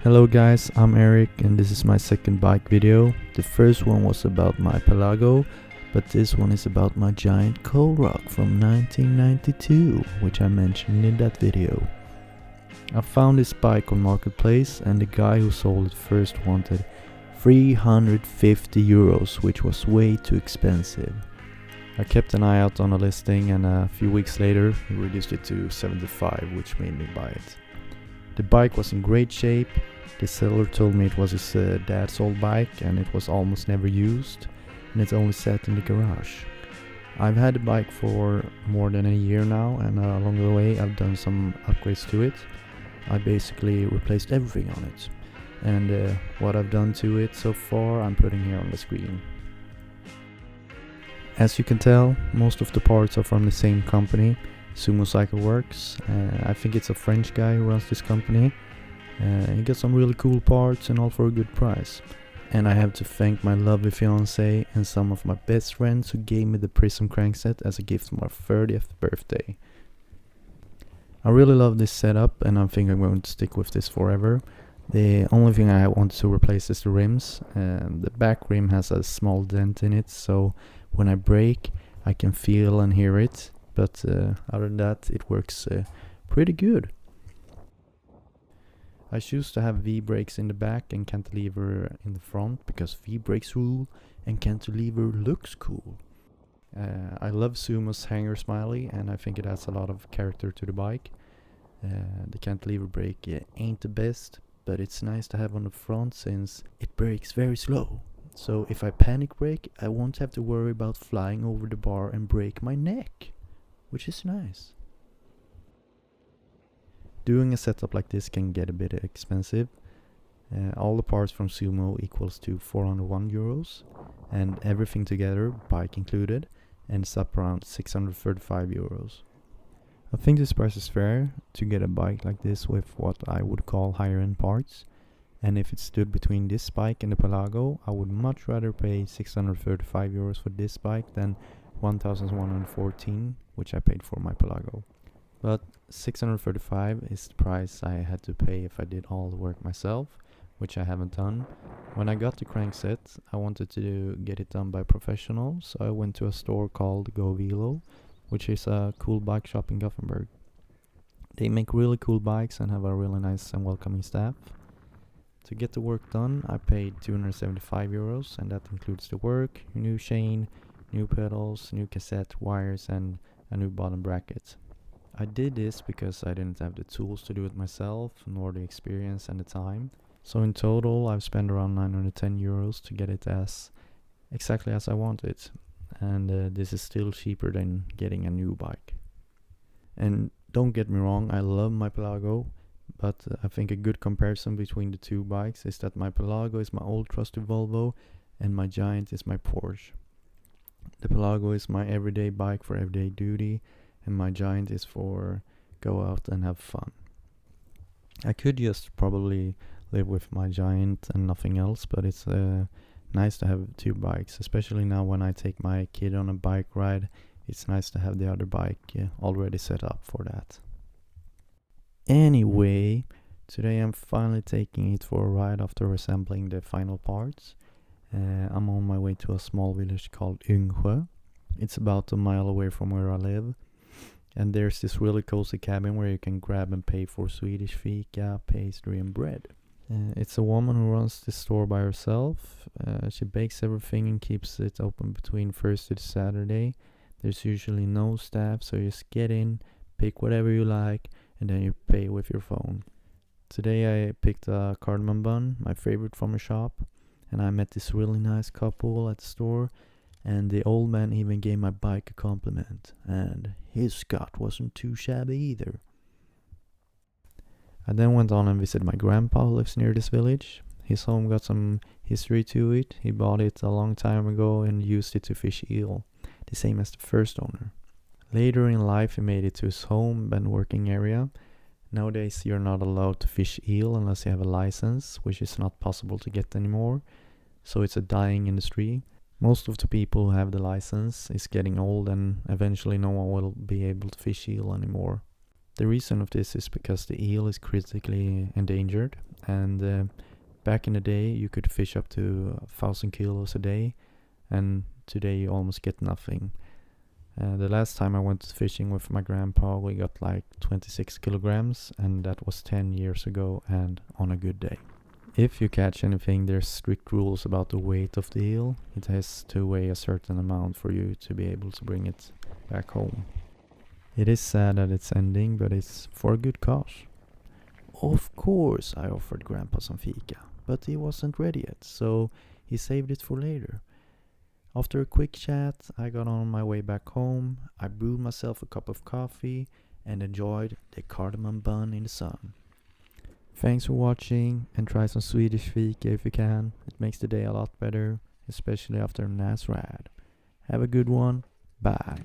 Hello guys, I'm Eric and this is my second bike video. The first one was about my Pelago, but this one is about my giant Coldrock from 1992, which I mentioned in that video. I found this bike on Marketplace and the guy who sold it first wanted 350 euros, which was way too expensive. I kept an eye out on the listing and a few weeks later he reduced it to 75, which made me buy it. The bike was in great shape. The seller told me it was his dad's old bike and it was almost never used and it only sat in the garage. I've had the bike for more than a year now and along the way I've done some upgrades to it. I basically replaced everything on it and what I've done to it so far I'm putting here on the screen. As you can tell, most of the parts are from the same company, Sumo Cycle Works. I think it's a French guy who runs this company. He got some really cool parts and all for a good price. And I have to thank my lovely fiancée and some of my best friends who gave me the Prism crankset as a gift for my 30th birthday. I really love this setup and I think I'm going to stick with this forever. The only thing I want to replace is the rims. The back rim has a small dent in it, so when I brake I can feel and hear it. But other than that it works pretty good. I choose to have V-brakes in the back and cantilever in the front because V-brakes rule and cantilever looks cool. I love Sumo's hanger smiley and I think it adds a lot of character to the bike. The cantilever brake ain't the best, but it's nice to have on the front since it brakes very slow. So if I panic brake I won't have to worry about flying over the bar and break my neck, which is nice. Doing a setup like this can get a bit expensive. All the parts from Sumo equals to 401 euros and everything together, bike included, ends up around 635 euros. I think this price is fair to get a bike like this with what I would call higher end parts, and if it stood between this bike and the Pelago I would much rather pay 635 euros for this bike than 1114 which I paid for my Pelago. But 635 is the price I had to pay if I did all the work myself, which I haven't done. When I got the crankset, I wanted to get it done by professionals, so I went to a store called Go Velo, which is a cool bike shop in Gothenburg. They make really cool bikes and have a really nice and welcoming staff. To get the work done, I paid 275 euros, and that includes the work, new chain, new pedals, new cassette, wires, and a new bottom bracket. I did this because I didn't have the tools to do it myself, nor the experience and the time. So in total I've spent around 910 euros to get it exactly as I want it. And this is still cheaper than getting a new bike. And don't get me wrong, I love my Pelago, but I think a good comparison between the two bikes is that my Pelago is my old trusty Volvo and my Giant is my Porsche. The Pelago is my everyday bike for everyday duty, and my Giant is for go out and have fun. I could just probably live with my Giant and nothing else, but it's nice to have two bikes, especially now when I take my kid on a bike ride. It's nice to have the other bike already set up for that. Anyway, today I'm finally taking it for a ride after assembling the final parts. I'm on my way to a small village called Yngsjö. It's about a mile away from where I live. And there's this really cozy cabin where you can grab and pay for Swedish fika, pastry and bread. It's a woman who runs the store by herself. She bakes everything and keeps it open between Thursday to Saturday. There's usually no staff, so you just get in, pick whatever you like, and then you pay with your phone. Today I picked a cardamom bun, my favorite from a shop, and I met this really nice couple at the store. And the old man even gave my bike a compliment, and his Scot wasn't too shabby either. I then went on and visited my grandpa who lives near this village. His home got some history to it. He bought it a long time ago and used it to fish eel, the same as the first owner. Later in life he made it to his home and working area. Nowadays you're not allowed to fish eel unless you have a license, which is not possible to get anymore. So it's a dying industry. Most of the people who have the license is getting old and eventually no one will be able to fish eel anymore. The reason of this is because the eel is critically endangered, and back in the day you could fish up to 1,000 kilos a day, and today you almost get nothing. The last time I went fishing with my grandpa, we got like 26 kilograms, and that was 10 years ago and on a good day. If you catch anything, there's strict rules about the weight of the eel. It has to weigh a certain amount for you to be able to bring it back home. It is sad that it's ending, but it's for a good cause. Of course, I offered Grandpa some fika, but he wasn't ready yet, so he saved it for later. After a quick chat, I got on my way back home. I brewed myself a cup of coffee and enjoyed the cardamom bun in the sun. Thanks for watching, and try some Swedish fika if you can. It makes the day a lot better, especially after a nice ride. Have a good one. Bye.